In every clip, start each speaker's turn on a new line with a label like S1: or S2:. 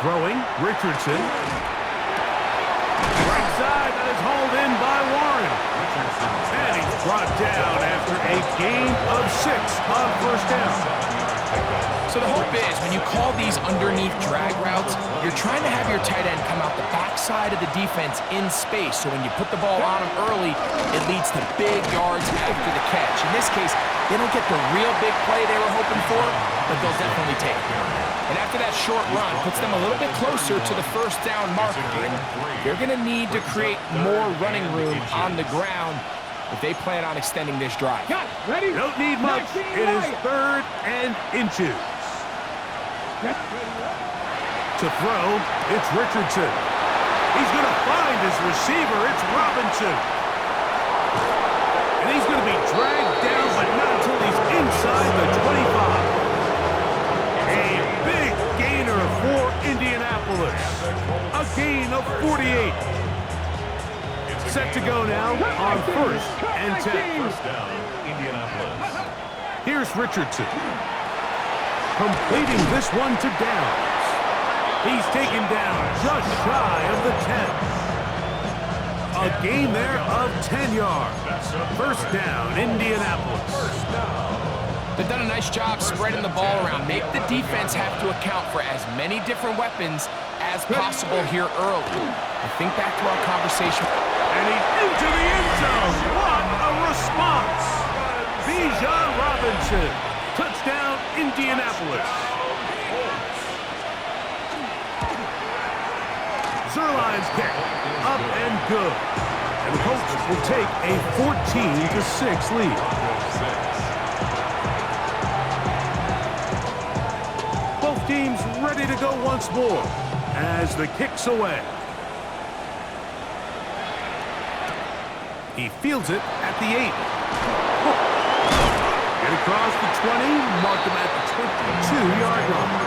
S1: Throwing, Richardson. Right side, that is hauled in by Warren. And he's brought down after a gain of 6 on first down.
S2: So the hope is when you call these underneath drag routes, you're trying to have your tight end come out the backside of the defense in space. So when you put the ball on him early, it leads to big yards after the catch. In this case, they don't get the real big play they were hoping for, but they'll definitely take it. And after that short run, puts them a little bit closer to the first down marker. And they're going to need to create more running room on the ground if they plan on extending this drive.
S1: Ready? Don't need much. It is 3rd and inches. To throw, it's Richardson. He's going to find his receiver. It's Robinson. And he's going to be dragged down, but not until he's inside the 25. A big gainer for Indianapolis. A gain of 48. Set to go now on 1st and 10.
S3: First down, Indianapolis.
S1: Here's Richardson. Completing this one to Downs. He's taken down just shy of the 10. A gain there of 10 yards. First down, Indianapolis.
S2: They've done a nice job spreading the ball around. Make the defense have to account for as many different weapons as possible here early. I think back to our conversation.
S1: And he's into the end zone. What a response. Bijan Robinson. Touchdown, Indianapolis. Zerline's kick. Up and good. And the Colts will take a 14-6 lead. Both teams ready to go once more as the kick's away. He fields it at the 8. Get across the 20, mark him at the 22-yard line.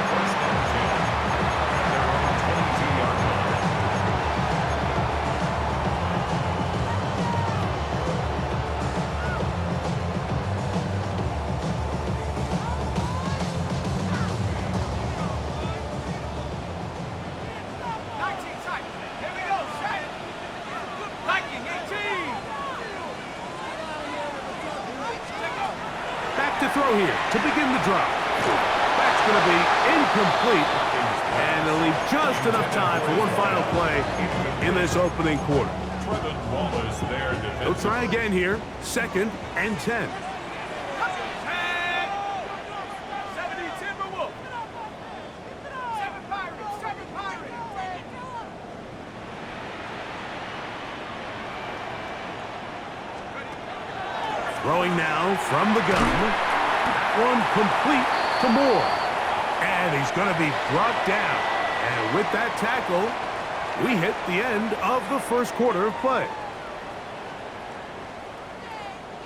S1: To throw here to begin the drive. That's going to be incomplete, and they'll leave just enough time for one final play in this opening quarter. They'll try again here, 2nd and 10. Throwing now from the gun. One complete to Moore. And he's going to be brought down. And with that tackle, we hit the end of the first quarter of play.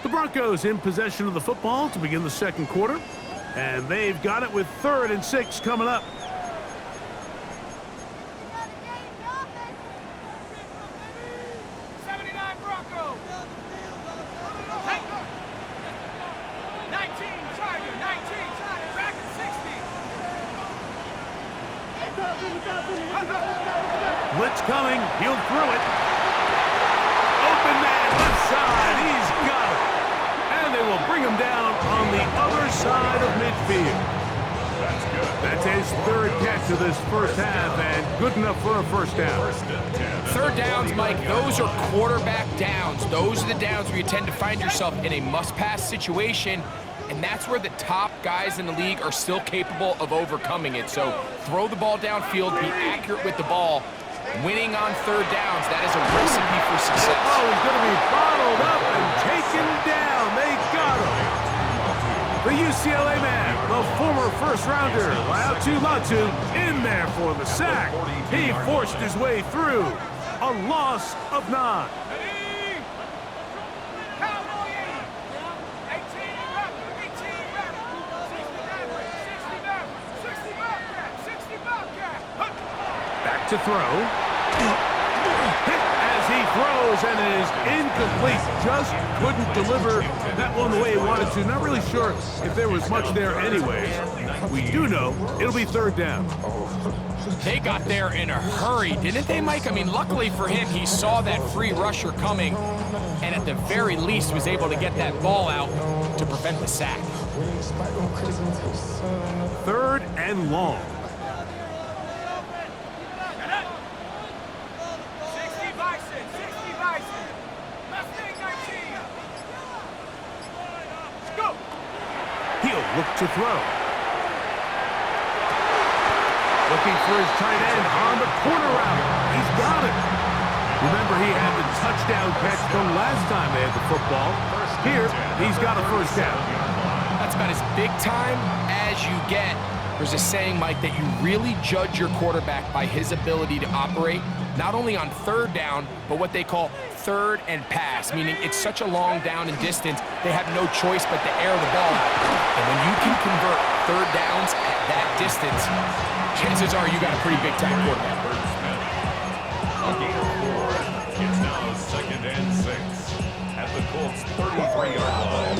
S1: The Broncos in possession of the football to begin the second quarter. And they've got it with 3rd and 6 coming up. Blitz coming. He'll throw it. Open man left side. He's got it. And they will bring him down on the other side of midfield. That's good. That's his 3rd catch of this first half, and good enough for a first down.
S2: 3rd downs, Mike, those are quarterback downs. Those are the downs where you tend to find yourself in a must-pass situation, and that's where the top guys in the league are still capable of overcoming it. So throw the ball downfield, be accurate with the ball. Winning on 3rd downs, that is a recipe for success.
S1: Oh, he's going to be bottled up and taken down. They got him. The UCLA man, the former first-rounder, Latu, in there for the sack. He forced his way through. A loss of 9. Back to throw. Hit as he throws, and it is incomplete. Just couldn't deliver that one the way he wanted to. Not really sure if there was much there anyways. We do know it'll be 3rd down.
S2: They got there in a hurry, didn't they, Mike? I mean, luckily for him, he saw that free rusher coming, and at the very least was able to get that ball out to prevent the sack.
S1: 3rd and long.
S4: 60 Bison, 60 Bison. Mustang 19. Let's go.
S1: He'll look to throw. Looking for his tight end on the corner route. He's got it. Remember, he had the touchdown catch the last time they had the football. Here, he's got a first down.
S2: That's about as big time as you get. There's a saying, Mike, that you really judge your quarterback by his ability to operate, not only on 3rd down, but what they call 3rd and pass, meaning it's such a long down and distance, they have no choice but to air the ball out. And when you can convert 3rd downs at that distance, chances are you got a pretty big-time quarterback.
S3: A gain of 4. It's now 2nd and 6 at the Colts' 33-yard line.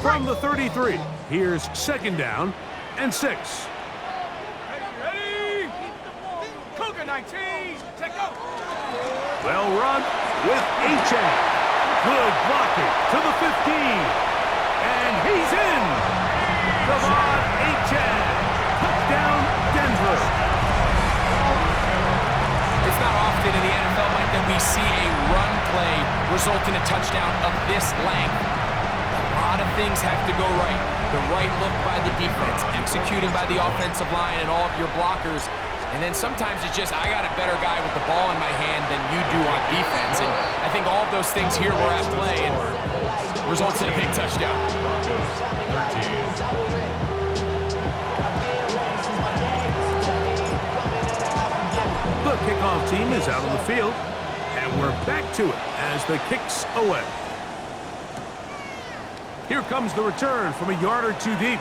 S1: From the 33, here's 2nd down and 6.
S4: Ready? Cougar 19. Take go.
S1: Well run with H.A. Good blocking to the 15. And he's in. Devon H.A. Touchdown, Denver.
S2: It's not often in the NFL, Mike, that we see a run play result in a touchdown of this length. A lot of things have to go right. The right look by the defense, executing by the offensive line and all of your blockers. And then sometimes it's just, I got a better guy with the ball in my hand than you do on defense. And I think all of those things here were at play and results in a big touchdown.
S1: The kickoff team is out on the field, and we're back to it as the kick's away. Here comes the return from a yard or two deep.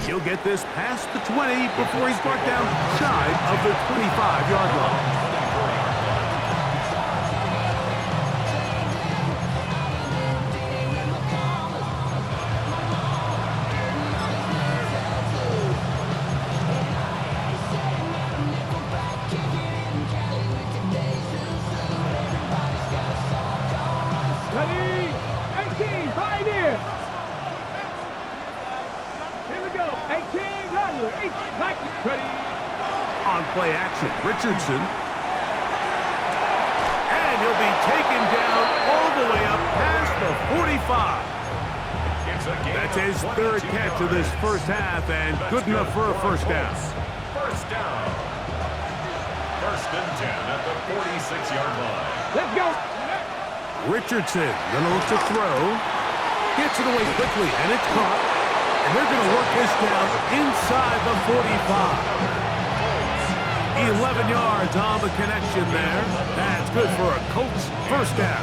S1: He'll get this past the 20 before he's brought down shy of the 25-yard line.
S4: Ready? 18, Pioneer. Here we go. 18, Rattler. 18, ready.
S1: On play action, Richardson. And he'll be taken down all the way up past the 45. That's his 3rd catch of this first half, and good enough for a first down.
S3: First down. 1st and 10 at the 46-yard line.
S4: Let's go.
S1: Richardson gonna look to throw. Gets it away quickly, and it's caught. And they're gonna work this down inside the 45. 11 yards on the connection there. That's good for a Colts first down.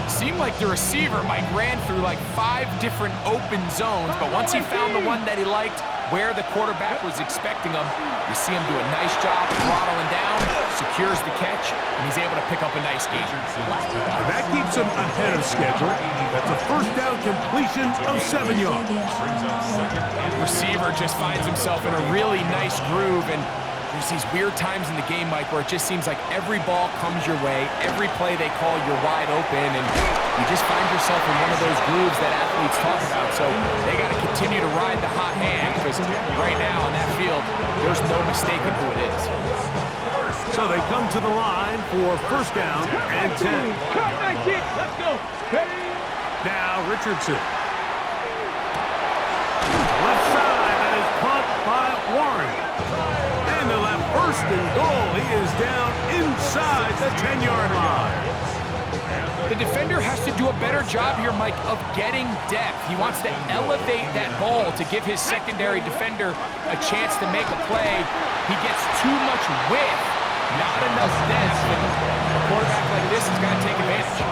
S2: Seemed like the receiver, Mike, ran through like 5 different open zones, but once he found the one that he liked, where the quarterback was expecting him, you see him do a nice job throttling down, secures the catch, and he's able to pick up a nice gain.
S1: And that keeps him ahead of schedule. That's a first down completion of 7 yards.
S2: Receiver just finds himself in a really nice groove, and there's these weird times in the game, Mike, where it just seems like every ball comes your way, every play they call, you're wide open, and you just find yourself in one of those grooves that athletes talk about. So they got to continue to ride the hot hand, because right now on that field, there's no mistaking who it is.
S1: So they come to the line for first down and 10.
S4: Cut 19. Let's go. Ready.
S1: Now Richardson. Left side, that is caught by Warren. And they'll have 1st and goal. He is down inside the 10-yard line.
S2: The defender has to do a better job here, Mike, of getting depth. He wants to elevate that ball to give his secondary defender a chance to make a play. He gets too much width, not enough depth. And a quarterback like this has got to take advantage.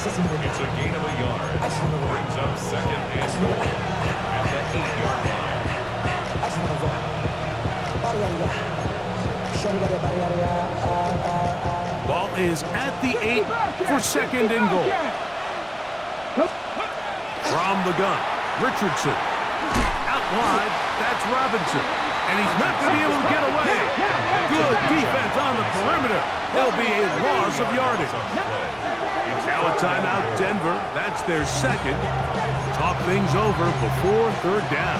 S3: It's a gain of a yard. Brings up 2nd and goal at the 8-yard line.
S1: Ball is at the 8 for 2nd and goal. From the gun, Richardson. Out wide, that's Robinson. And he's not going to be able to get away. Good defense on the perimeter. There'll be a loss of yardage. Now a timeout, Denver. That's their second. Talk things over before third down.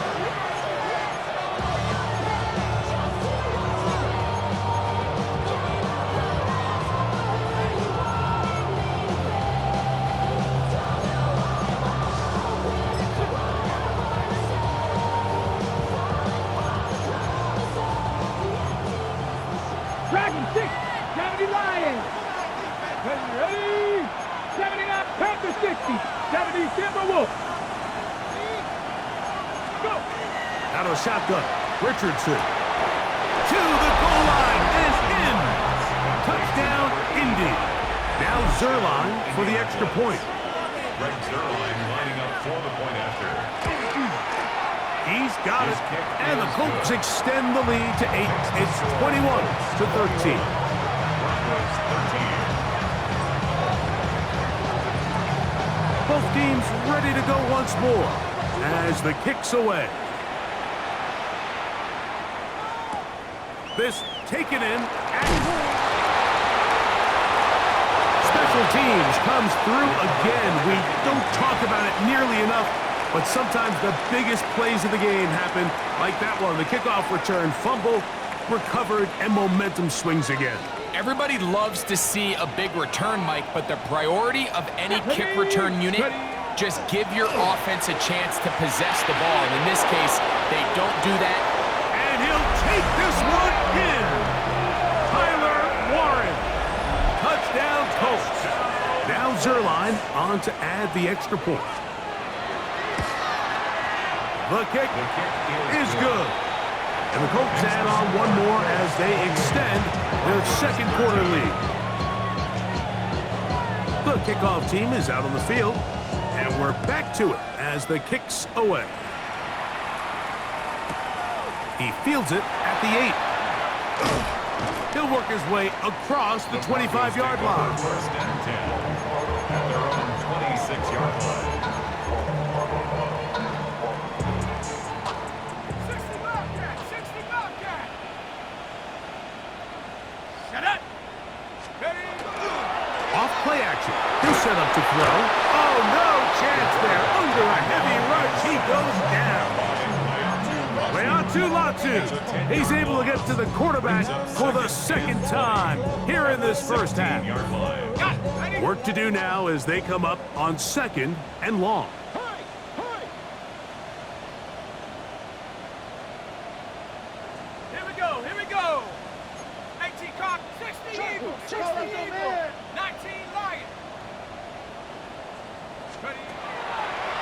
S4: Dragon 6, 70 Lions. Ready? 79 Panther 60, 70 Timberwolves. Go.
S1: Out of the shotgun, Richardson. To the goal line and in. Touchdown, Indy. Now Zerline for the extra point.
S3: Greg Zerline lining up for the point after.
S1: He's got it. And the Colts extend the lead to 8. It's 21-13.
S3: Broncos 13.
S1: Both teams ready to go once more as the kick's away. This taken in. Special teams comes through again. We don't talk about it nearly enough, but sometimes the biggest plays of the game happen like that one. The kickoff return, fumble, recovered, and momentum swings again.
S2: Everybody loves to see a big return, Mike, but the priority of any kick return unit, just give your offense a chance to possess the ball. And in this case, they don't do that.
S1: And he'll take this one in. Tyler Warren. Touchdown, Colts. Now Zerline on to add the extra point. The kick is good. And the Colts add on one more as they extend their second quarter lead. The kickoff team is out on the field, and we're back to it as the kick's away. He fields it at the 8. He'll work his way across the 25-yard line.
S3: First and 10 at their own 26-yard line.
S1: Play action. He'll set up to throw. Oh, no chance there. Under a heavy rush, he goes down. Latu. He's able to get to the quarterback for the second time here in this first half. Work to do now as they come up on second and long.
S4: Here we go. 18 cock, 60 Eagles, 60 Eagles, 19 Lions.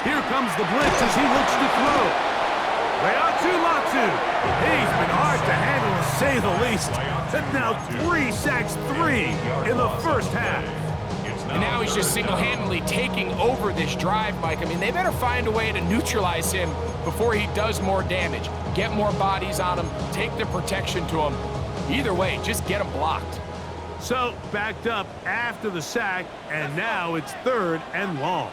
S1: Here comes the blitz as he looks to throw. Latu. He's been hard to handle, to say the least. That's now 3 sacks, 3 in the first half.
S2: And now he's just single-handedly taking over this drive, Mike. I mean, they better find a way to neutralize him before he does more damage. Get more bodies on him, take the protection to him. Either way, just get him blocked.
S1: So, backed up after the sack, and now it's third and long.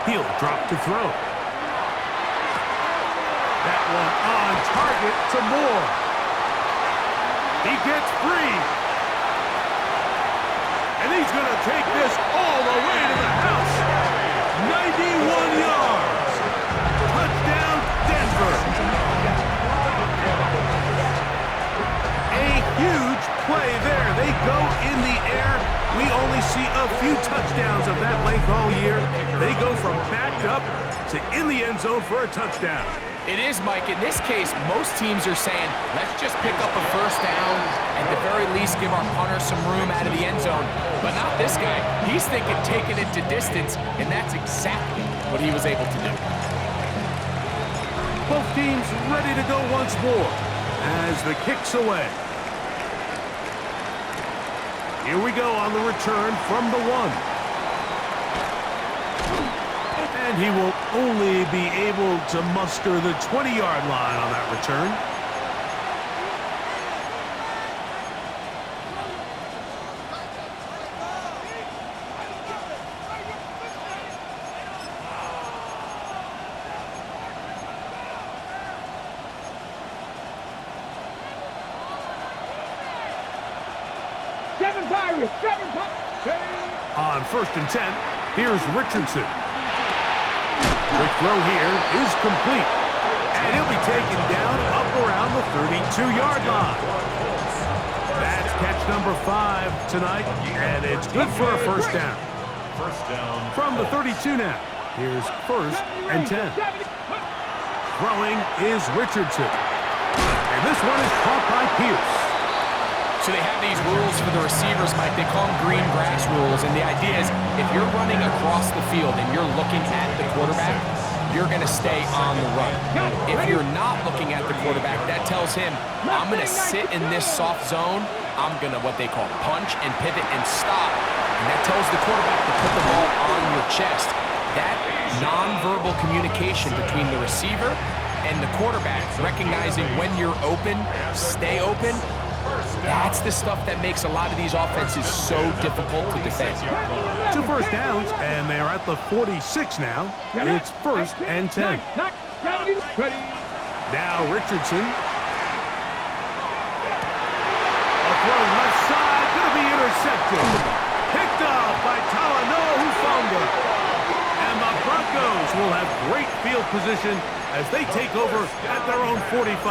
S1: He'll drop to throw. That one on target to Moore. He gets free. And he's going to take this all the way to the house. 91 yards. Touchdown, Denver. A huge play there. They go in the air. We only see a few touchdowns of that length all year. They go from backed up to in the end zone for a touchdown.
S2: It is, Mike. In this case, most teams are saying, let's just pick up a first down, at the very least give our punter some room out of the end zone. But not this guy. He's thinking taking it to distance, and that's exactly what he was able to do.
S1: Both teams ready to go once more as the kick's away. Here we go on the return from the 1. And And he will only be able to muster the 20-yard line on that return. On 1st and 10, here's Richardson. The throw here is complete. And he'll be taken down up around the 32-yard line. That's catch number 5 tonight, and it's good for a first down.
S3: First down.
S1: From the 32 now, here's 1st and 10. Throwing is Richardson. And this one is caught by Pierce.
S2: So they have these rules for the receivers, Mike. They call them green grass rules. And the idea is if you're running across the field and you're looking at the quarterback, you're going to stay on the run. If you're not looking at the quarterback, that tells him, I'm going to sit in this soft zone. I'm going to what they call punch and pivot and stop. And that tells the quarterback to put the ball on your chest. That nonverbal communication between the receiver and the quarterback, recognizing when you're open, stay open, that's the stuff that makes a lot of these offenses so difficult to defend.
S1: 2 first downs, and they're at the 46 now. It's 1st and 10. Now Richardson. A throw left side, going to be intercepted. Picked up by Talanoa Hufanga. And the Broncos will have great field position as they take over at their own 45.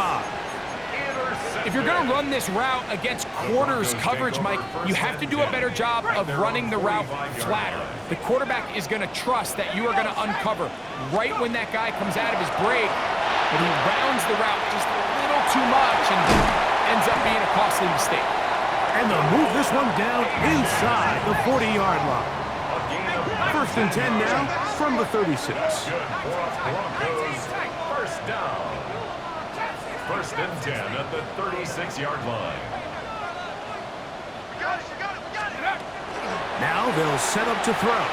S2: If you're going to run this route against quarters coverage, Mike, you have to do a better job of running the route flatter. The quarterback is going to trust that you are going to uncover right when that guy comes out of his break, but he rounds the route just a little too much and ends up being a costly mistake.
S1: And they'll move this one down inside the 40-yard line. 1st and 10 now from the 36.
S3: First down. 1st and 10 at the 36-yard line.
S1: Now they'll set up to throw.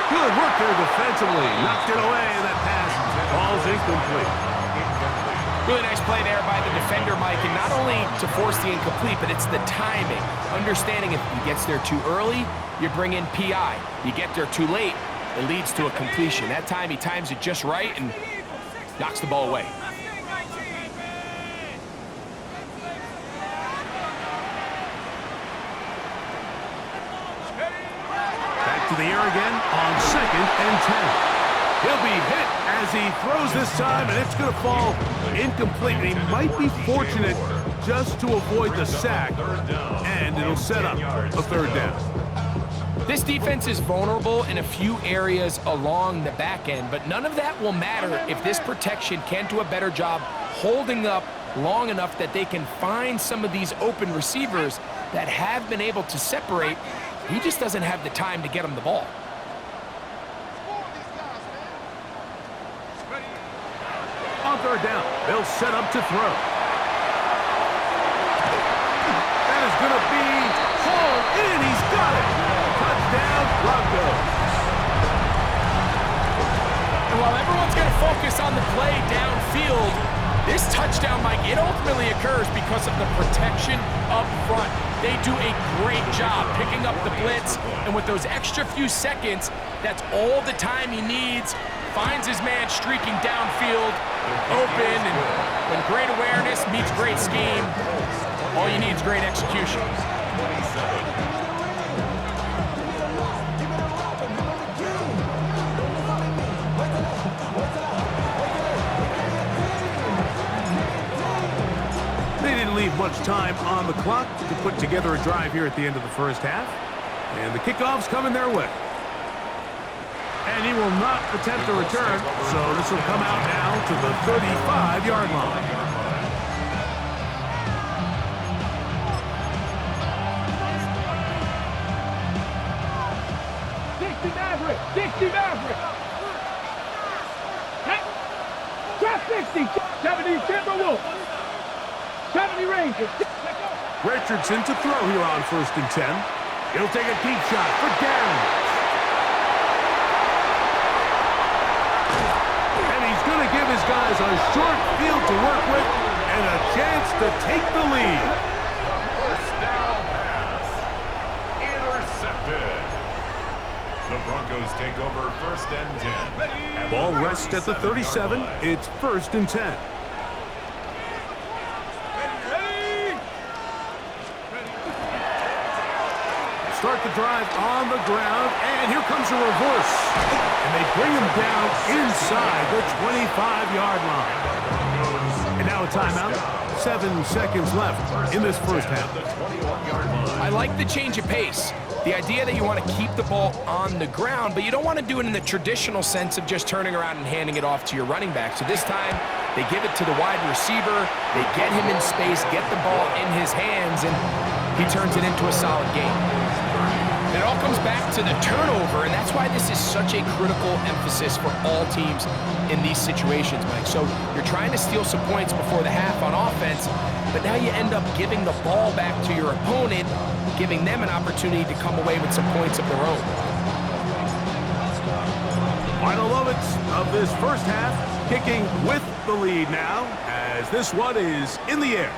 S1: Good work there defensively. Knocked it away. That pass falls incomplete.
S2: Really nice play there by the defender, Mike, and not only to force the incomplete, but it's the timing. Understanding if he gets there too early, you bring in PI. You get there too late, it leads to a completion. That time he times it just right and knocks the ball away.
S1: Back to the air again on 2nd and 10. He'll be hit as he throws this time, and it's going to fall incomplete. And he might be fortunate just to avoid the sack, and it'll set up a 3rd down.
S2: This defense is vulnerable in a few areas along the back end, but none of that will matter if this protection can't do a better job holding up long enough that they can find some of these open receivers that have been able to separate. He just doesn't have the time to get them the ball.
S1: On 3rd down, they'll set up to throw. That is going to be hauled in. He's got it. Touchdown, Broncos.
S2: And while everyone's going to focus on the play downfield, this touchdown, Mike, it ultimately occurs because of the protection up front. They do a great job picking up the blitz, and with those extra few seconds, that's all the time he needs. Finds his man streaking downfield, open, and when great awareness meets great scheme, all you need is great execution.
S1: They didn't leave much time on the clock to put together a drive here at the end of the 1st half. And the kickoff's coming their way. And he will not attempt a return, so this will come out now to the 35-yard line.
S4: Dixie Maverick. Drop 60. 70 Timberwolves. 70 Rangers.
S1: Richardson to throw here on 1st and 10. He'll take a deep shot for Darren. a short field to work with and a chance to take the lead.
S3: First down pass. Intercepted. The Broncos take over first and 10.
S1: Ball rests at the 37. It's first and 10. Start the drive on the ground, and here comes a reverse. And they bring him down inside the 25-yard line. And now a timeout. 7 seconds left in this first half.
S2: I like the change of pace. The idea that you want to keep the ball on the ground, but you don't want to do it in the traditional sense of just turning around and handing it off to your running back. So this time, they give it to the wide receiver. They get him in space, get the ball in his hands, and he turns it into a solid game. It all comes back to the turnover, and that's why this is such a critical emphasis for all teams in these situations, Mike. So you're trying to steal some points before the half on offense, but now you end up giving the ball back to your opponent, giving them an opportunity to come away with some points of their own.
S1: Final moments of this first half, kicking with the lead now, as this one is in the air.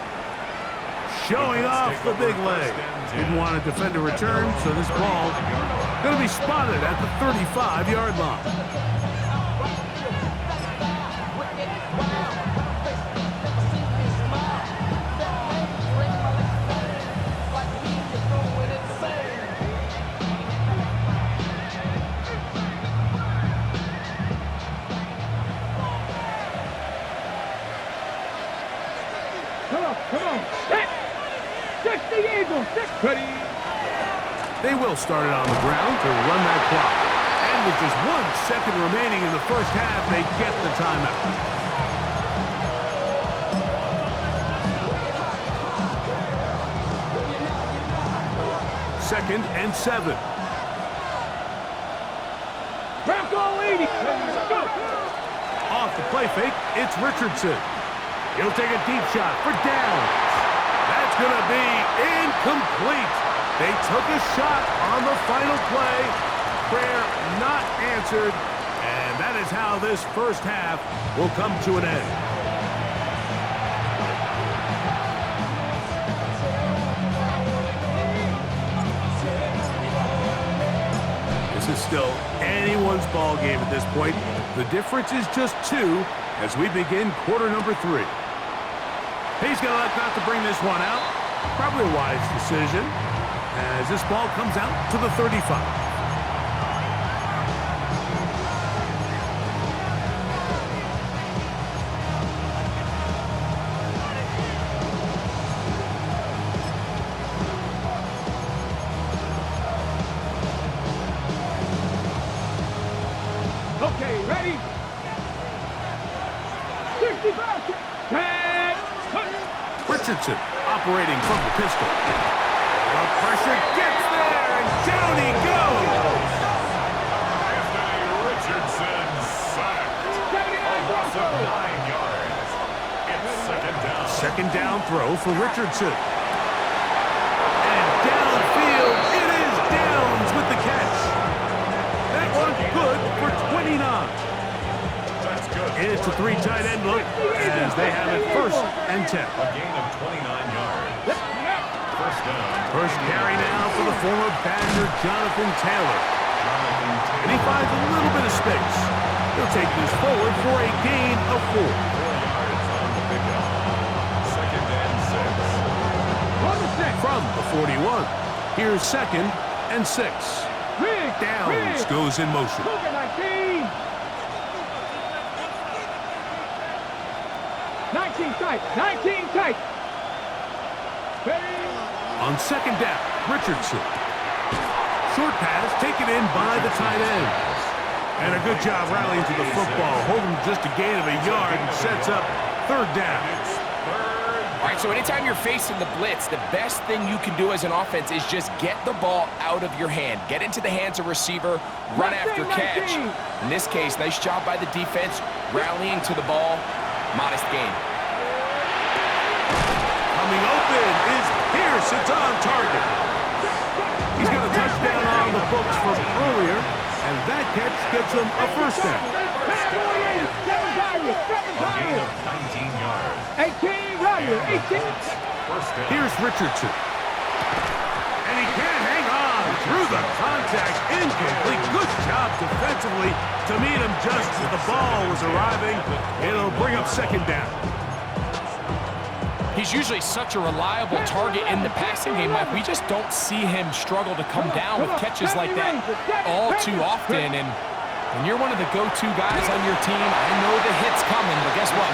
S1: Showing off the big leg. Didn't want to defend a return, so this ball going to be spotted at the 35-yard line.
S4: Come on. Set. Set the Eagles. Set. Ready.
S1: They will start it on the ground to run that clock. And with just 1 second remaining in the first half, they get the timeout. Second and 7.
S4: Bronco 80. Go.
S1: Off the play fake, it's Richardson. He'll take a deep shot for downs. That's going to be incomplete. They took a shot on the final play. Prayer not answered. And that is how this first half will come to an end. This is still anyone's ball game at this point. The difference is just 2 as we begin quarter number 3. He's going to elect not to bring this one out. Probably a wise decision as this ball comes out to the 35.
S4: Okay, ready? 65.
S1: Richardson operating from the pistol. The pressure gets there, and down he goes.
S3: Anthony Richardson sacked. A loss of 9 yards. It's second down.
S1: Second down throw for Richardson. And downfield, it is Downs with the catch. That one good for 29.
S3: That's good.
S1: It's a 3 tight end look as they have it first and 10.
S3: A gain of 29 yards. First down.
S1: First carry now for the former Badger Jonathan Taylor. And he finds a little bit of space. He'll take this forward for a gain of 4.
S3: 4 yards on the pickup. Second and 6.
S1: From the 41, here's second and 6. Downs goes in motion.
S4: Look at 19. 19 tight. 19 tight. Ready.
S1: On second down, Richardson. Short pass taken in by the tight end. And a good job rallying to the football. Holding just a gain of a yard and sets up third down.
S2: All right, so anytime you're facing the blitz, the best thing you can do as an offense is just get the ball out of your hand. Get into the hands of receiver, run after catch. In this case, nice job by the defense, rallying to the ball. Modest gain.
S1: Coming open is Pierce. It's on target. He's got a touchdown on the books from earlier. And that catch gets him a first down.
S3: A gain of 19 yards.
S4: 18, Roger, 18.
S3: First down.
S1: Here's Richardson. And he can't hang on through the contact. Incomplete. Good job defensively to meet him just as the ball was arriving. It'll bring up second down.
S2: He's usually such a reliable target in the passing game, Mike. We just don't see him struggle to come down with catches like that all too often. And when you're one of the go-to guys on your team, I know the hit's coming, but guess what?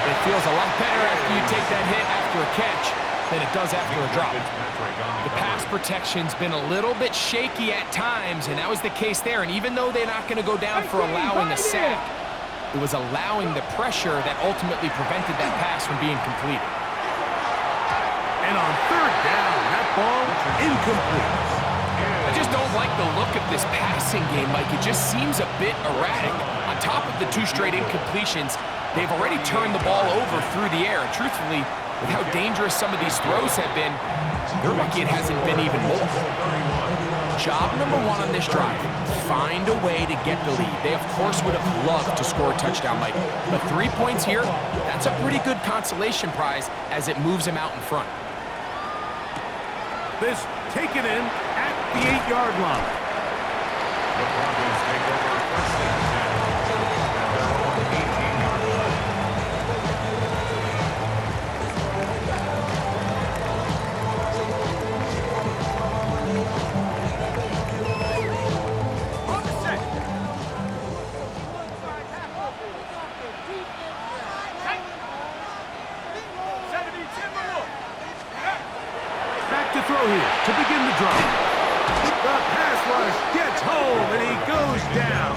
S2: It feels a lot better after you take that hit after a catch than it does after a drop. The pass protection's been a little bit shaky at times, and that was the case there. And even though they're not going to go down for allowing a sack, it was allowing the pressure that ultimately prevented that pass from being completed.
S1: And on third down, that ball incomplete.
S2: I just don't like the look of this passing game, Mike. It just seems a bit erratic. On top of the 2 straight incompletions, they've already turned the ball over through the air. And truthfully, with how dangerous some of these throws have been, they're lucky it hasn't been even more. Job number 1 on this drive, find a way to get the lead. They, of course, would have loved to score a touchdown, Mike. But 3 points here, that's a pretty good consolation prize as it moves them out in front.
S1: This taken in at the 8-yard line.
S3: The Broncos take over first and 10. At their own 18-yard line.
S1: Back to throw here to begin the drive. The pass rush gets home, and he goes down.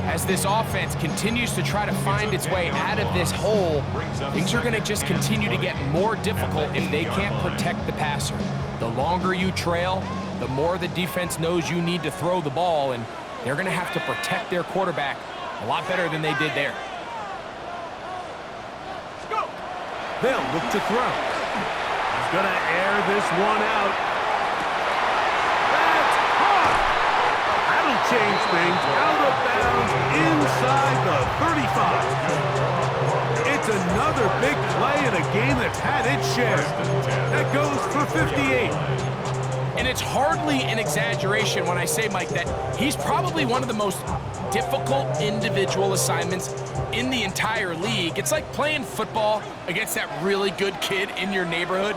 S2: As this offense continues to try to find its way out of this hole, things are going to just continue to get more difficult if they can't protect the passer. The longer you trail, the more the defense knows you need to throw the ball, and they're going to have to protect their quarterback a lot better than they did there.
S1: They'll look to throw. He's going to air this one out. That's caught. That'll change things. Out of bounds inside the 35. It's another big play in a game that's had its share. That goes for 58.
S2: And it's hardly an exaggeration when I say, Mike, that he's probably one of the most difficult individual assignments in the entire league. It's like playing football against that really good kid in your neighborhood.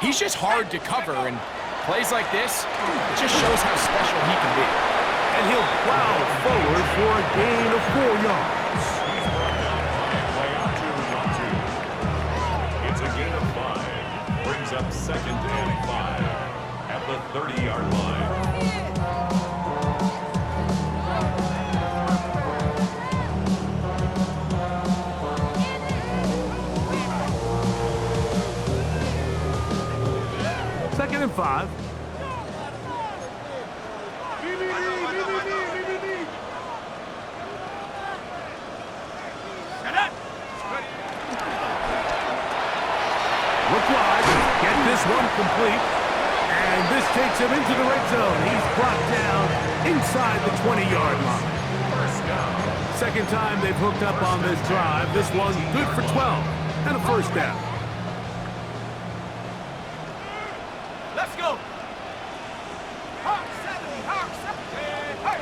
S2: He's just hard to cover, and plays like this, it just shows how special he can be.
S1: And he'll plow forward for a gain of 4 yards.
S3: Play out to run 2. It's a gain of 5. Brings up second and 5 at the 30-yard line.
S1: Second and 5. Look wide. Get this one complete. And this takes him into the red zone. He's brought down inside the 20-yard line.
S3: First down.
S1: Second time they've hooked up on this drive. This one's good for 12 and a first down.
S4: Let's go. Hawk 70, Hawk 70. Hey.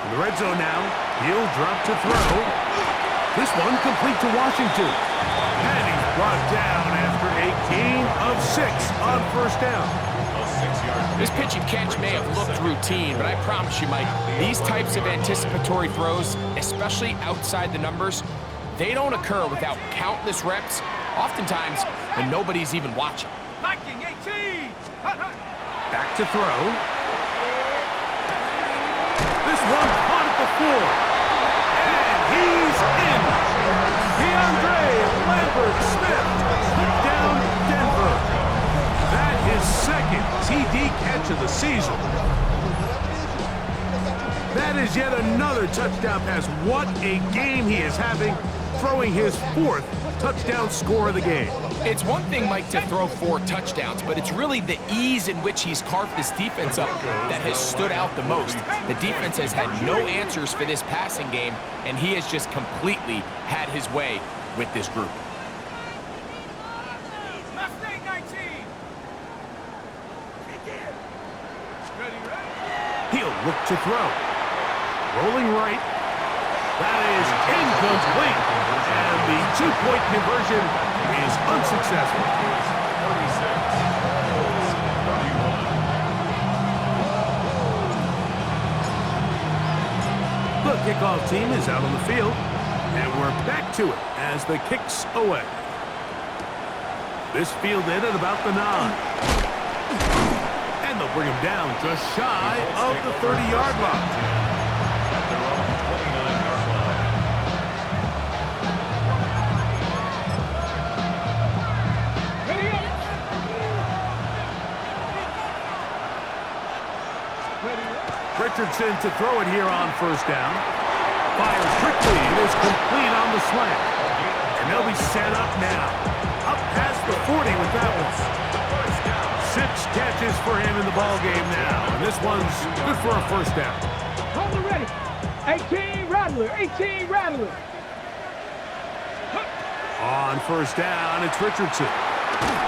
S1: In the red zone now, he'll drop to throw. This one complete to Washington. And he's brought down after a gain of 6 on first down.
S3: A 6-yard.
S2: This pitch and catch may have looked routine, but I promise you, Mike, these types of anticipatory throws, especially outside the numbers, they don't occur without countless reps, oftentimes when nobody's even watching.
S4: Viking 18.
S1: Back to throw. This one caught at the 4. And he's in. DeAndre Lambert-Smith took down Denver. That his second TD catch of the season. That That is yet another touchdown pass. What a game he is having, throwing his 4th touchdown score of the game.
S2: It's one thing, Mike, to throw 4 touchdowns, but it's really the ease in which he's carved this defense up that has stood out the most. The defense has had no answers for this passing game, and he has just completely had his way with this group.
S1: He'll look to throw. Rolling right. That is incomplete. And the 2-point conversion is unsuccessful. The kickoff team is out on the field. And we're back to it as the kick's away. This fielded at about the 9. And they'll bring him down just shy of the 30-yard line.
S3: At their own 29-yard line.
S1: Richardson to throw it here on 1st down. Fires quickly. It is complete on the slant. And they'll be set up now. Up past the 40 with that one. 6 catches for him in the ball game now. And this one's good for a 1st down.
S4: Hold it ready. 18 Rattler. 18 Rattler.
S1: On 1st down, it's Richardson.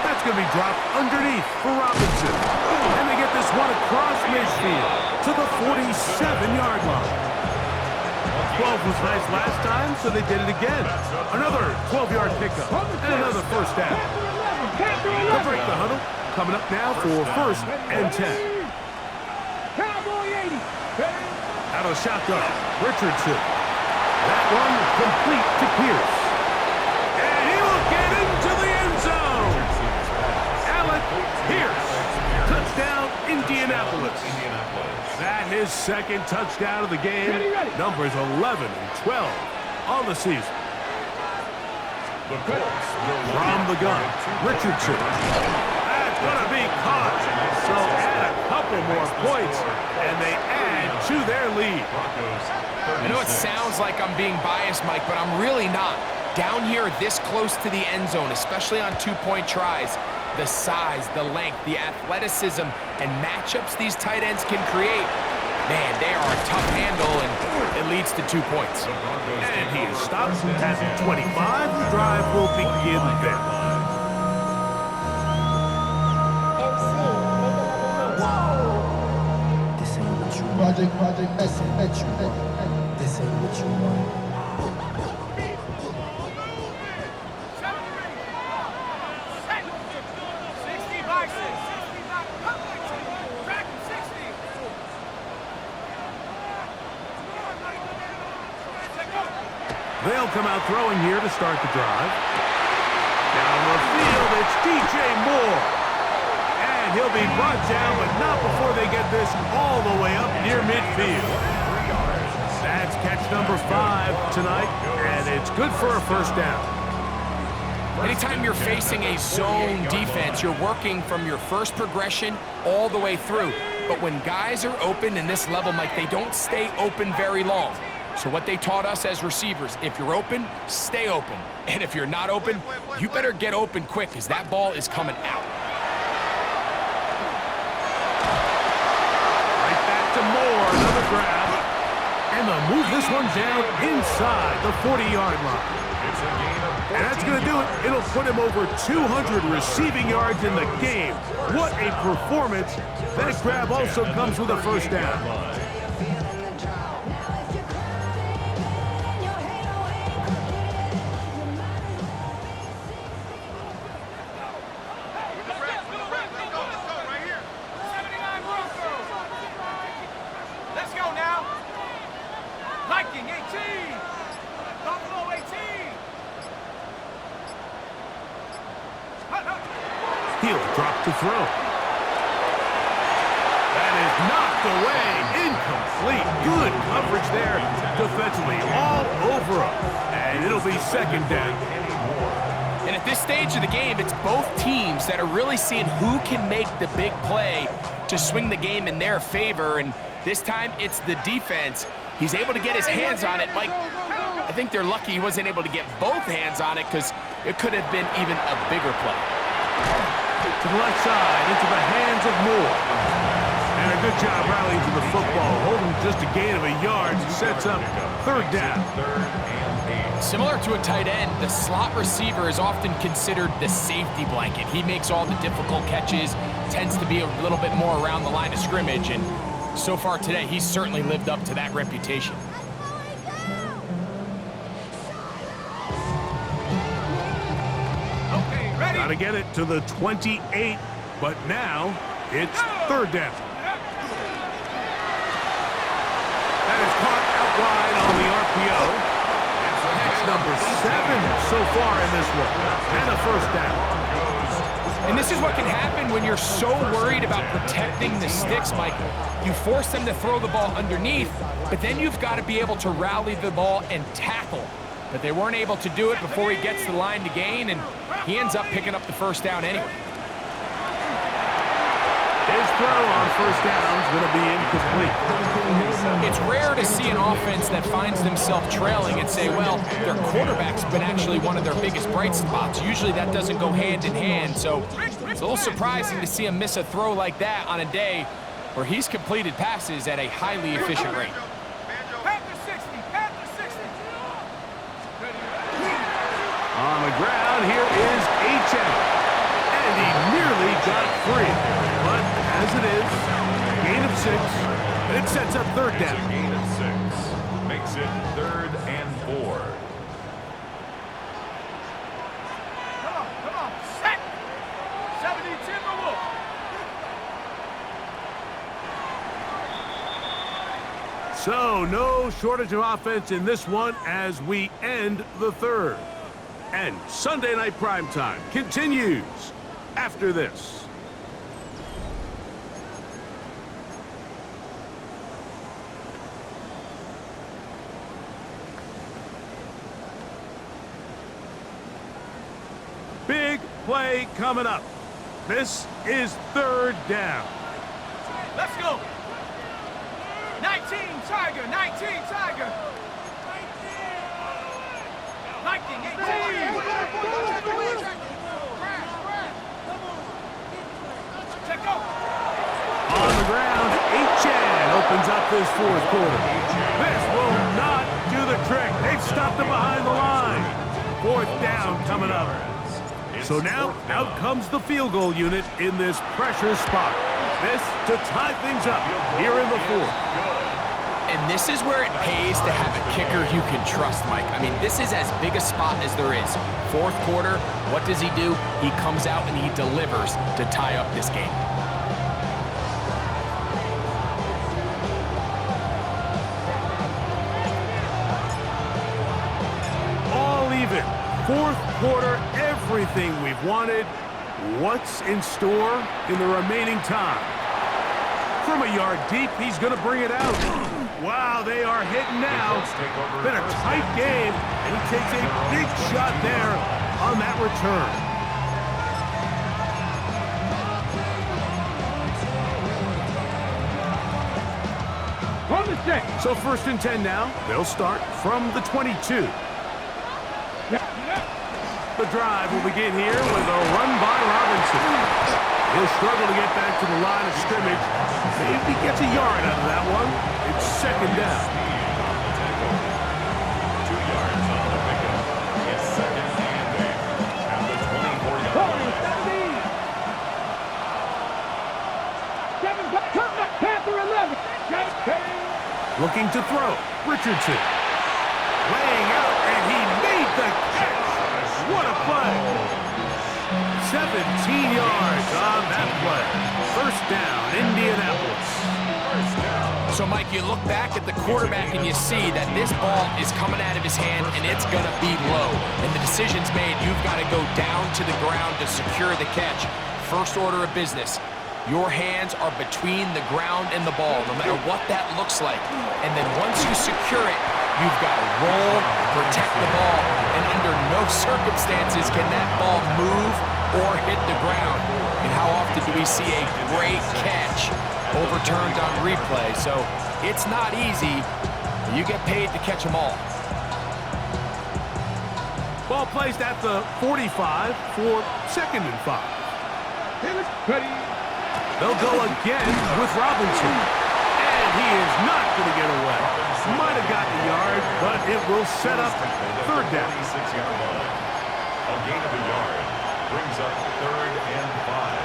S1: That's going to be dropped underneath for Robinson. And they get this one across midfield to the 47-yard line. 12 was nice last time, so they did it again. Another 12-yard pickup and another 1st down. They'll break the huddle. Coming up now for 1st and 10.
S4: Cowboy 80.
S1: Out of shotgun, Richardson. That one complete to Pierce. And he will get into the end zone. Alec Pierce. Touchdown, Indianapolis. That is 2nd touchdown of the game. Numbers 11 and 12 on the season. From the gun, Richardson. That's going to be caught. So add a couple more points, and they add to their lead.
S2: I know it sounds like I'm being biased, Mike, but I'm really not. Down here this close to the end zone, especially on 2-point tries, the size, the length, the athleticism, and matchups these tight ends can create, man, they are a tough handle, and it leads to 2 points.
S1: And he is stopped at 25. The drive will begin there.
S5: Project, this ain't what you want. This ain't what you want.
S1: They'll come out throwing here to start the drive. Down the field, it's DJ Moore. And he'll be brought down, but not before they get this all the way up near midfield. That's catch number 5 tonight, and it's good for a 1st down.
S2: Anytime you're facing a zone defense, you're working from your first progression all the way through. But when guys are open in this level, Mike, they don't stay open very long. So what they taught us as receivers, if you're open, stay open. And if you're not open, you better get open quick, because that ball is coming out.
S1: Right back to Moore, another grab. And they'll move this one down inside the 40-yard line. And that's going to do it. It'll put him over 200 receiving yards in the game. What a performance. That grab also comes with a 1st down. He'll drop to throw. That is knocked away. Incomplete. Good coverage there defensively. All over him. And it'll be 2nd down.
S2: And at this stage of the game, it's both teams that are really seeing who can make the big play to swing the game in their favor. And this time, it's the defense. He's able to get his hands on it. Mike, I think they're lucky he wasn't able to get both hands on it because it could have been even a bigger play.
S1: To the left side, into the hands of Moore. And a good job rallying to the football. Holding just a gain of a yard sets up third down.
S2: Similar to a tight end, the slot receiver is often considered the safety blanket. He makes all the difficult catches, tends to be a little bit more around the line of scrimmage, and so far today, he's certainly lived up to that reputation.
S1: Okay, ready. Got to get it to the 28, but now it's third down. That is caught out wide on the RPO. That's number 7 so far in this one. And a first down.
S2: And this is what can happen when you're so worried about protecting the sticks, Mike. You force them to throw the ball underneath, but then you've got to be able to rally the ball and tackle. But they weren't able to do it before he gets the line to gain, and he ends up picking up the first down anyway.
S1: His throw on first down is going to be incomplete.
S2: It's rare to see an offense that finds themselves trailing and say, well, their quarterback's been actually one of their biggest bright spots. Usually that doesn't go hand in hand, so it's a little surprising to see him miss a throw like that on a day where he's completed passes at a highly efficient rate.
S1: On the ground, here is H.M. And he nearly got free. But as it is, gain of 6. It sets up third down.
S3: A gain of 6 makes it 3rd and 4.
S4: Come on, set! 70 Timberwolves!
S1: So, no shortage of offense in this one as we end the third. And Sunday Night Primetime continues after this. Big play coming up. This is third down.
S4: Let's go! 19 Tiger, 19 Tiger! 19, 18! Check go!
S1: On the ground, H.N. opens up this fourth quarter. This will not do the trick. They've stopped him behind the line. Fourth down coming up. So now, out comes the field goal unit in this pressure spot. This to tie things up here in the fourth.
S2: And this is where it pays to have a kicker you can trust, Mike. I mean, this is as big a spot as there is. Fourth quarter, what does he do? He comes out and he delivers to tie up this game.
S1: All even. Fourth quarter, everything we've wanted. What's in store in the remaining time? From a yard deep, he's going to bring it out. Wow, they are hitting now. Been a tight game, and he takes a big shot there on that return.
S4: On the set!
S1: So 1st and 10 now. They'll start from the 22. The drive will begin here with a run by Robinson. He'll struggle to get back to the line of scrimmage. Maybe gets a yard out of that one. It's second down.
S3: 2 yards on the pickup. It's 2nd and 8 at the 24-yard line.
S4: 7, Panther 11!
S1: Looking to throw. Richardson. Laying out, and he made the catch. What a play. 17 yards on that play. First down, Indianapolis.
S3: First down.
S2: So, Mike, you look back at the quarterback and you see that this ball is coming out of his hand and it's going to be low. And the decision's made. You've got to go down to the ground to secure the catch. First order of business. Your hands are between the ground and the ball, no matter what that looks like. And then once you secure it, You've got to roll, protect the ball, and under no circumstances can that ball move or hit the ground. And how often do we see a great catch overturned on replay? So it's not easy. You get paid to catch them all.
S1: Ball placed at the 45 for 2nd and 5.
S4: Ready.
S1: They'll go again with Robinson. And he is not going to get away. Might have gotten a yard, but it will set up 3rd down.
S3: 26-yard line. A gain of a yard brings up 3rd and 5.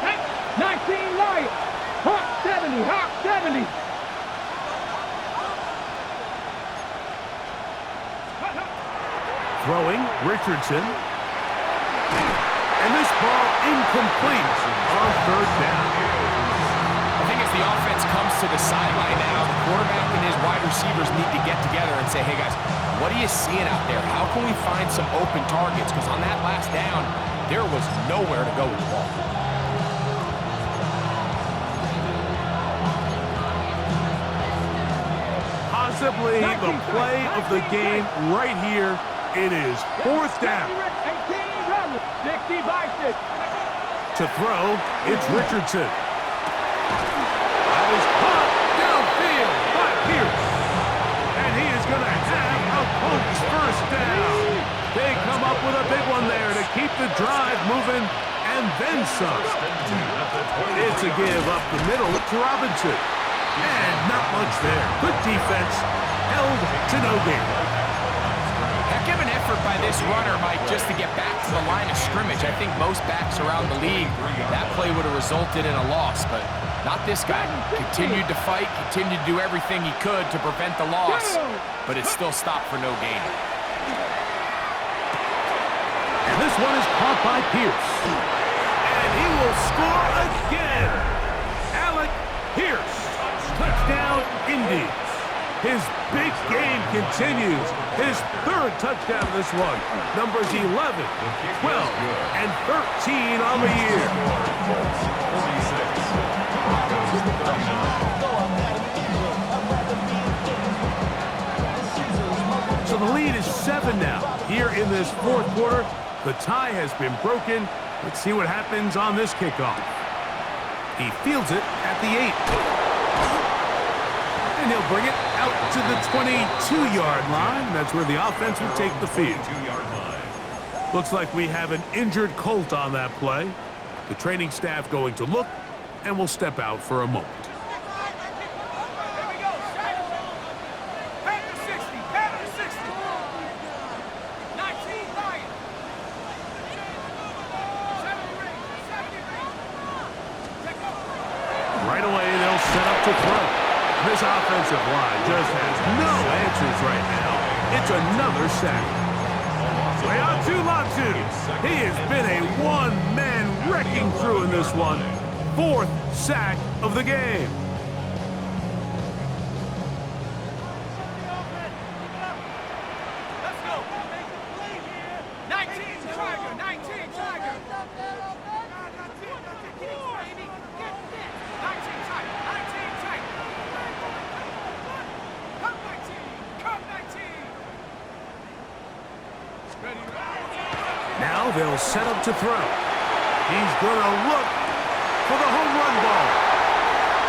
S4: Hey, 19 Lions. Hawk 70, Hawk 70.
S1: Throwing, Richardson. And this ball incomplete on 3rd down.
S2: I think as the offense comes to the sideline now, the quarterback and his wide receivers need to get together and say, hey guys, what are you seeing out there? How can we find some open targets? Because on that last down, there was nowhere to go with the ball.
S1: Possibly the play of the game right here. It is 4th down.
S4: 60 by 6.
S1: To throw, it's Richardson. That is caught downfield by Pierce. And he is going to have a Colts 1st down. They come up with a big one there to keep the drive moving and then some. It's a give up the middle to Robinson. And not much there. Good defense. Held to no gain.
S2: Heck of an effort by this runner, Mike, just to get back to the line of scrimmage. I think most backs around the league, that play would have resulted in a loss, but not this guy. Continued to fight, continued to do everything he could to prevent the loss, but it still stopped for no gain.
S1: And this one is caught by Pierce. And he will score again. Alec Pierce. Touchdown, Indy. His big game continues. His 3rd touchdown this one. Numbers 11, 12, and 13 on the year. So the lead is 7 now. Here in this 4th quarter, the tie has been broken. Let's see what happens on this kickoff. He fields it at the 8. And he'll bring it out to the 22-yard line. That's where the offense will take the field. Looks like we have an injured Colt on that play. The training staff going to look, and will step out for a moment. Right away, they'll set up to throw. This offensive line just has no answers right now. It's another sack. Latu. He has been a one-man wrecking crew in this one. 4th sack of the game.
S6: Let's go. 19 Tiger, 19 Tiger. 19 Tiger, 19 Tiger. Come 19, come 19.
S1: Now they'll set up to throw. He's going to look for the home run ball.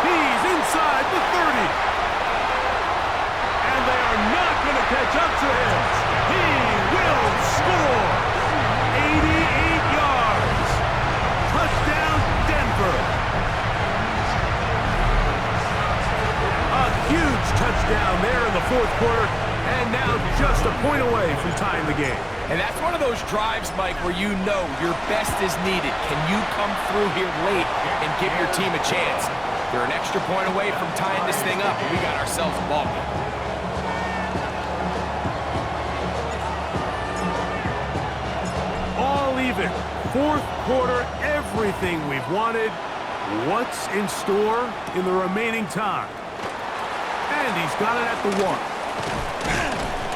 S1: He's inside the 30. And they are not going to catch up to him. He will score. 88 yards. Touchdown, Denver. A huge touchdown there in the 4th quarter. And now just a point away from tying the game.
S2: And that's one of those drives, Mike, where you know your best is needed. Can you come through here late and give your team a chance? They're an extra point away from tying this thing up, and we got ourselves a ball game.
S1: All even. 4th quarter, everything we've wanted. What's in store in the remaining time? And And he's got it at the 1.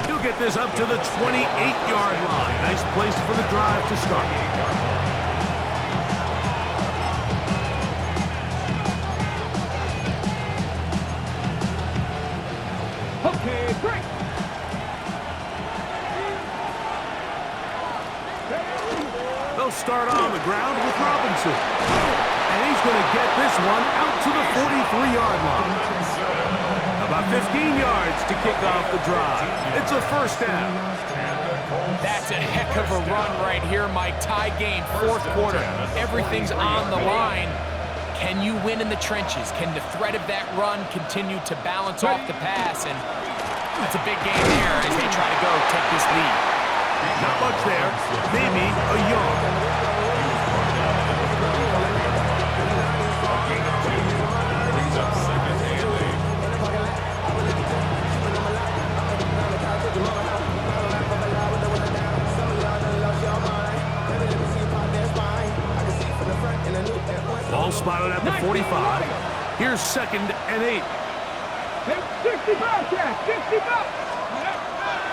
S1: He'll get this up to the 28-yard line. Nice place for the drive to start.
S4: Okay, break.
S1: They'll start on the ground with Robinson. And he's going to get this one out to the 43-yard line. About 15 yards to kick off the drive. It's a first down.
S2: That's a heck of a run right here, Mike. Tie game, fourth quarter. Everything's on the line. Can you win in the trenches? Can the threat of that run continue to balance off the pass? And that's a big game there as they try to go take this lead.
S1: Not much there. Maybe a yard.
S3: Brings up second and 8.
S1: Ball spotted at the 45. Here's second and 8.
S4: 65, Jack, 65.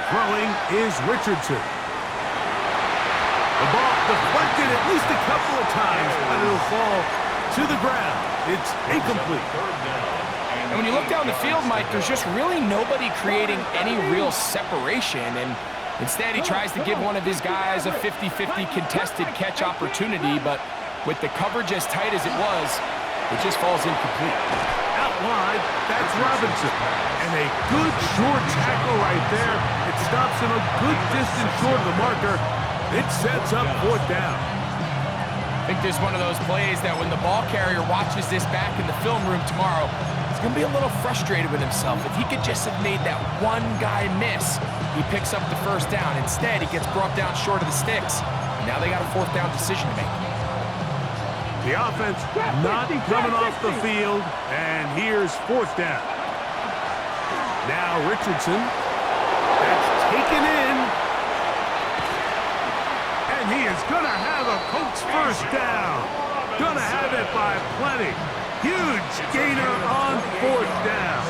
S1: Throwing is Richardson. The ball deflected at least a couple of times, but it'll fall to the ground. It's incomplete.
S2: And when you look down the field, Mike, there's just really nobody creating any real separation. And instead, he tries to give one of his guys a 50-50 contested catch opportunity. But with the coverage as tight as it was, it just falls incomplete.
S1: Out wide, that's Robinson. And a good short tackle right there. It stops him a good distance short of the marker. It sets up fourth down.
S2: I think this is one of those plays that when the ball carrier watches this back in the film room tomorrow, he's going to be a little frustrated with himself. If he could just have made that one guy miss, he picks up the first down. Instead, he gets brought down short of the sticks. And now they got a fourth down decision to make.
S1: The offense not coming off the field, and here's fourth down. Now Richardson, that's taken in, and he is going to have a Colts first down. Going to have it by plenty. Huge gainer on fourth down.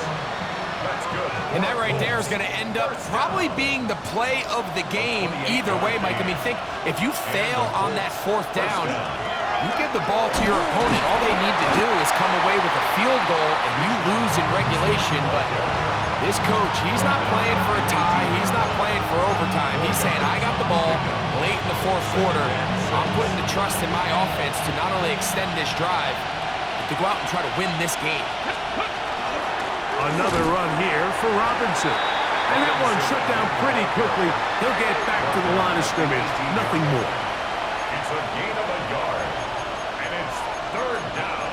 S2: And that right there is going to end up probably being the play of the game either way, Mike. I mean, think if you fail on that fourth down, you give the ball to your opponent, all they need to do is come away with a field goal and you lose in regulation. But this coach, he's not playing for a tie. He's not playing for overtime. He's saying, I got the ball late in the fourth quarter. I'm putting the trust in my offense to not only extend this drive, but to go out and try to win this game.
S1: Another run here for Robinson. And that one shut down pretty quickly. He'll get back to the line of scrimmage. Nothing more.
S3: It's a gain of a yard. And it's third down.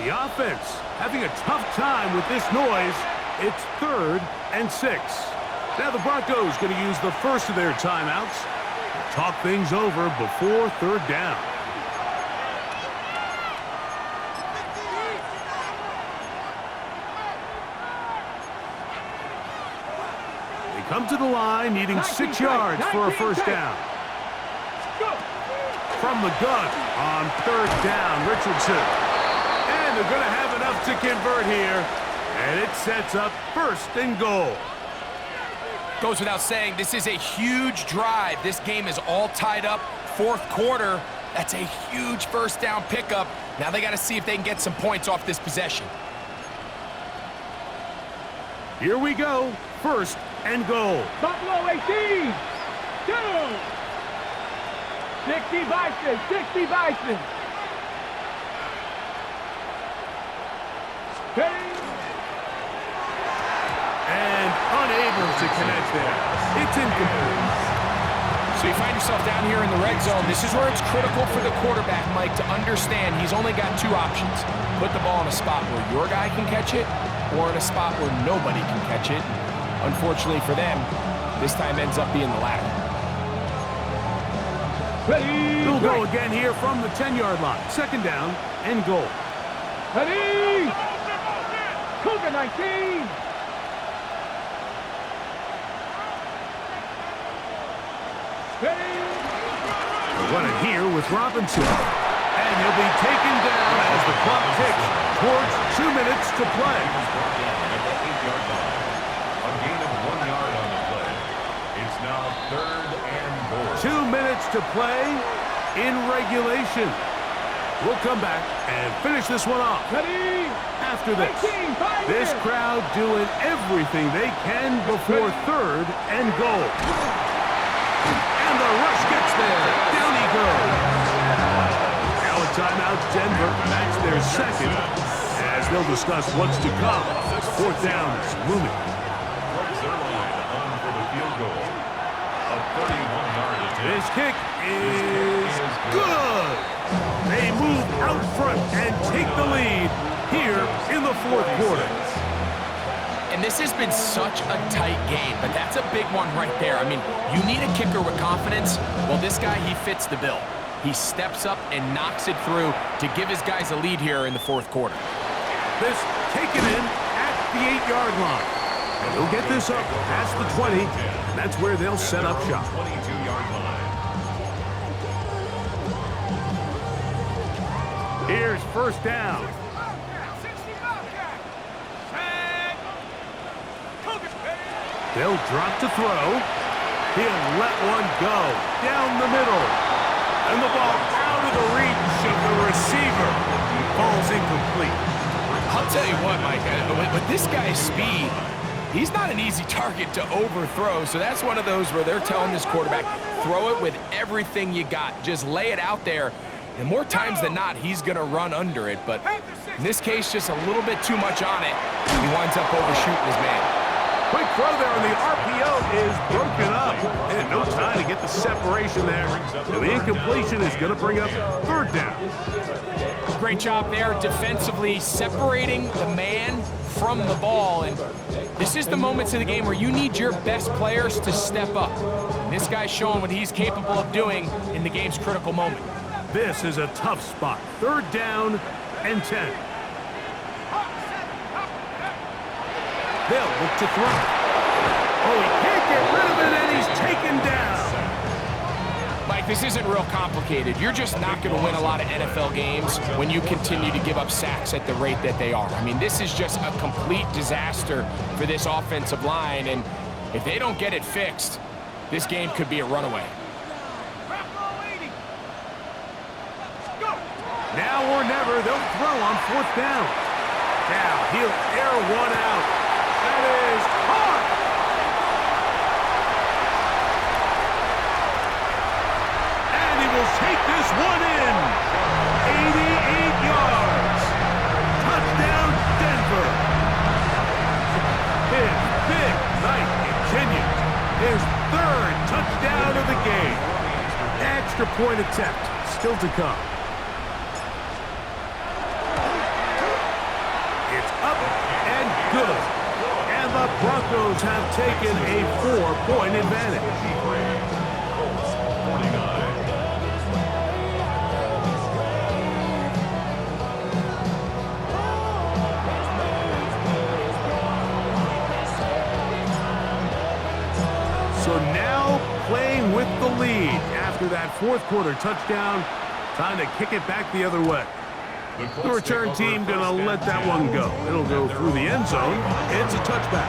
S1: The offense having a tough time with this noise. It's 3rd and 6. Now the Broncos going to use the first of their timeouts to talk things over before third down. They come to the line needing 6 yards for a first down. From the gun on third down, Richardson. And they're going to have enough to convert here. And it sets up 1st and goal.
S2: Goes without saying, this is a huge drive. This game is all tied up. Fourth quarter, that's a huge first down pickup. Now they got to see if they can get some points off this possession.
S1: Here we go. 1st and goal.
S4: Buffalo 18. 2. 60 Bison. 60 Bison.
S1: And unable to connect there. It's incomplete.
S2: So you find yourself down here in the red zone. This is where it's critical for the quarterback, Mike, to understand he's only got 2 options. Put the ball in a spot where your guy can catch it, or in a spot where nobody can catch it. Unfortunately for them, this time ends up being the latter.
S1: He'll go again here from the 10-yard line. 2nd down and goal.
S4: Ready! Cougar 19.
S1: They're running here with Robinson. And he'll be taken down as the clock ticks towards 2 minutes to play.
S3: At the 8-yard line. A gain of 1 yard on the play. It's now 3rd and goal.
S1: 2 minutes to play in regulation. We'll come back and finish this one off. After this crowd doing everything they can before 3rd and goal. And the rush gets there. Down he goes. Now a timeout, Denver. That's their second, as they'll discuss what's to come. 4th down is looming.
S3: Zerline on for the field goal. A 31-yard attempt.
S1: This kick is good. They move out front and take the lead here in the 4th quarter.
S2: And this has been such a tight game, but that's a big one right there. I mean, you need a kicker with confidence. Well, this guy, he fits the bill. He steps up and knocks it through to give his guys a lead here in the 4th quarter.
S1: This taken in at the 8-yard line. And they'll get this up past the 20, and that's where they'll set up shop.
S3: 22-yard line.
S1: Here's 1st down. They'll drop to throw. He'll let one go down the middle. And the ball out of the reach of the receiver. Falls incomplete.
S2: I'll tell you what, Mike, with this guy's speed, he's not an easy target to overthrow. So that's one of those where they're telling this quarterback, throw it with everything you got. Just lay it out there. And more times than not, he's going to run under it. But in this case, just a little bit too much on it. He winds up overshooting his man.
S1: Quick throw there, and the RPO is broken up. And no time to get the separation there. So the incompletion is going to bring up 3rd down.
S2: Great job there defensively, separating the man from the ball. And this is the moments of the game where you need your best players to step up. And this guy's showing what he's capable of doing in the game's critical moment.
S1: This is a tough spot. 3rd down and 10. They'll look to throw. Oh, he can't get rid of it, and he's taken down.
S2: Mike, this isn't real complicated. You're just not going to win a lot of NFL games when you continue to give up sacks at the rate that they are. I mean, this is just a complete disaster for this offensive line, and if they don't get it fixed, this game could be a runaway.
S1: Now or never, they'll throw on 4th down. Now he'll air one out. That is caught. And he will take this one in. 88 yards. Touchdown, Denver. His big night continues. His 3rd touchdown of the game. Extra point attempt still to come. Good. And the Broncos have taken a 4-point advantage.
S3: Colts, 49.
S1: So now playing with the lead after that 4th quarter touchdown. Time to kick it back the other way. The return team going to let that one go. It'll go through the end zone. It's a touchback.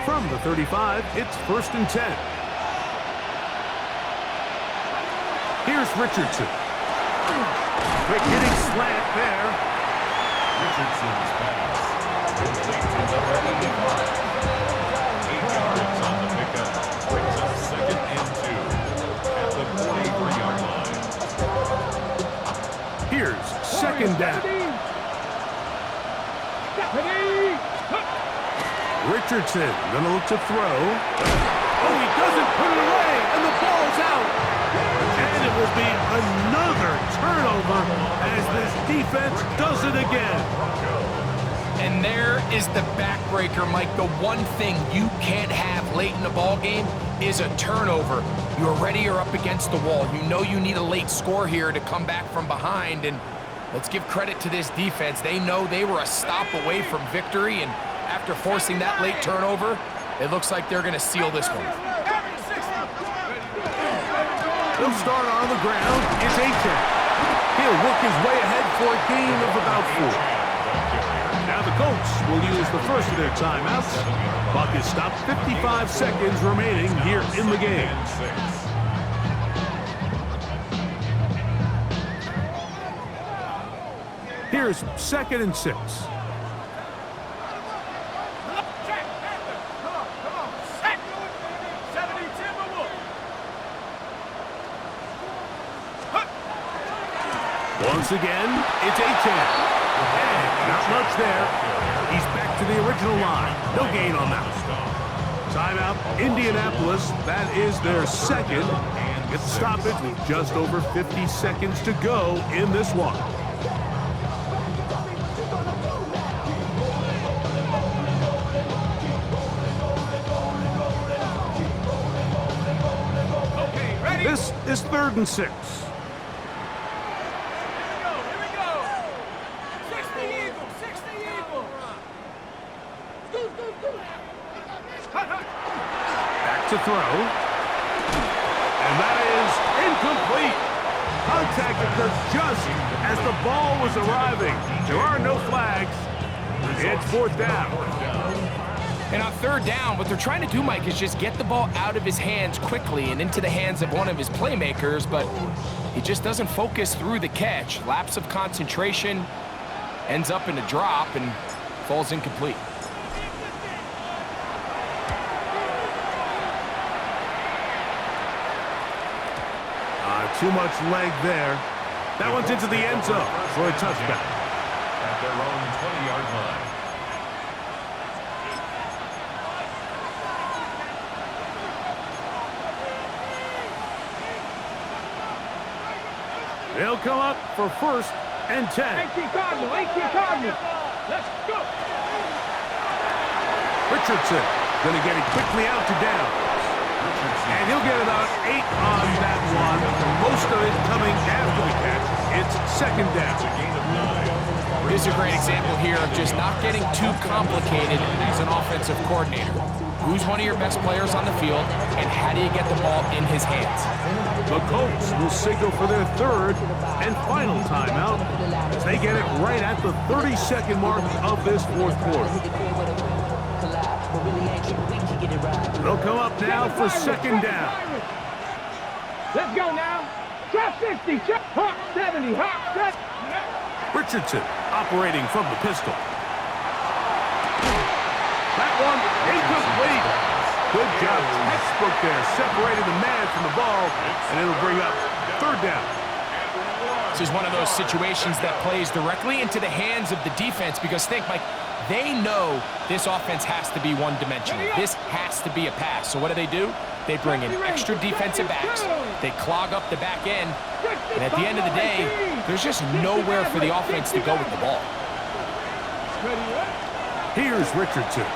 S1: From the 35, it's 1st and 10. Here's Richardson. Quick hitting slant there.
S3: Richardson's pass. Complete to number 85. 8 yards on the pickup. Brings up 2nd and 2 at the 43-yard line.
S1: Here's 2nd down. Richardson gonna look to throw. Oh, he doesn't put it away, and the ball's out. And it will be another turnover as this defense does it again.
S2: And there is the backbreaker, Mike. The one thing you can't have late in the ball game is a turnover. You're ready, you're up against the wall. You know you need a late score here to come back from behind, and let's give credit to this defense. They know they were a stop away from victory, and after forcing that late turnover, it looks like they're going to seal this one.
S1: He'll start on the ground. It's A-10. He'll work his way ahead for a gain of about 4. Now the Colts will use the first of their timeouts. Clock is stopped, 55 seconds remaining here in the game. Here's 2nd and 6. Once again, it's A-10. And not much there. He's back to the original line. No gain on that. Timeout, Indianapolis. That is their second. Get the stoppage with just over 50 seconds to go in this one.
S6: Okay, ready?
S1: This is 3rd and 6. To throw. And that is incomplete. Contact occurred just as the ball was arriving. There are no flags. It's 4th down.
S2: And on 3rd down, what they're trying to do, Mike, is just get the ball out of his hands quickly and into the hands of one of his playmakers, but he just doesn't focus through the catch. Lapse of concentration, ends up in a drop, and falls incomplete.
S1: Too much leg there. That one's into the end zone for a touchback.
S3: At their own 20-yard line.
S1: They'll come up for 1st and 10.
S4: 18 Cardinal, 18 Cardinal. Let's go.
S1: Richardson going to get it quickly out to down. And he'll get about 8 on that one. Most of it coming after the catch. It's 2nd down.
S2: This is a great example here of just not getting too complicated as an offensive coordinator. Who's one of your best players on the field, and how do you get the ball in his hands?
S1: The Colts will signal for their 3rd and final timeout as they get it right at the 30-second mark of this 4th quarter. They'll come up now for 2nd down.
S4: Let's go now. Trap 50, trap hop 70, hop 70.
S1: Richardson operating from the pistol. That one incomplete. Good job, textbook there, separating the man from the ball, and it'll bring up 3rd down.
S2: This is one of those situations that plays directly into the hands of the defense because think, Mike, they know this offense has to be one-dimensional. This has to be a pass. So what do? They bring in extra defensive backs. They clog up the back end. And at the end of the day, there's just nowhere for the offense to go with the ball.
S1: Here's Richardson.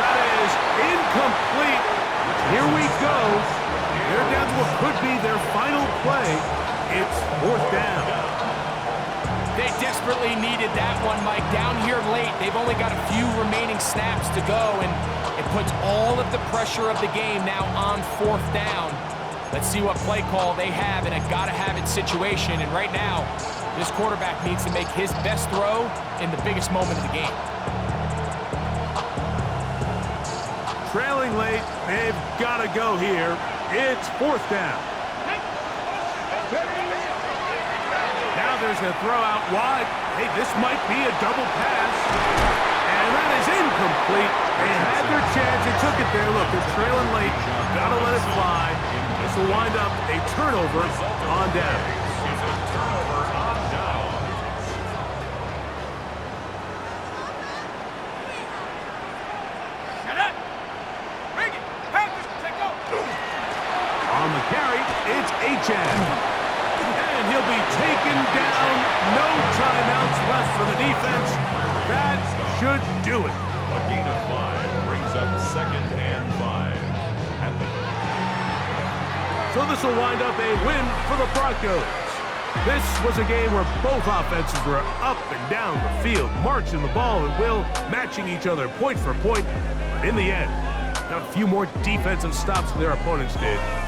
S1: That is incomplete. Here we go. They're down to what could be their final play. It's 4th down.
S2: They desperately needed that one, Mike. Down here late, they've only got a few remaining snaps to go, and it puts all of the pressure of the game now on 4th down. Let's see what play call they have in a gotta-have-it situation, and right now, this quarterback needs to make his best throw in the biggest moment of the game.
S1: Trailing late, they've got to go here. It's 4th down. Now there's a throw out wide. Hey, this might be a double pass. And that is incomplete. They had their chance. They took it there. Look, they're trailing late. Got to let it fly. This will wind up a turnover on down. On the carry, it's A-10. And he'll they'll be taken down. No timeouts left for the defense. That should do it.
S3: A gain of 5 brings up 2nd and 5 at the.
S1: So this will wind up a win for the Broncos. This was a game where both offenses were up and down the field, marching the ball at will, matching each other point for point. But in the end, a few more defensive stops than their opponents did.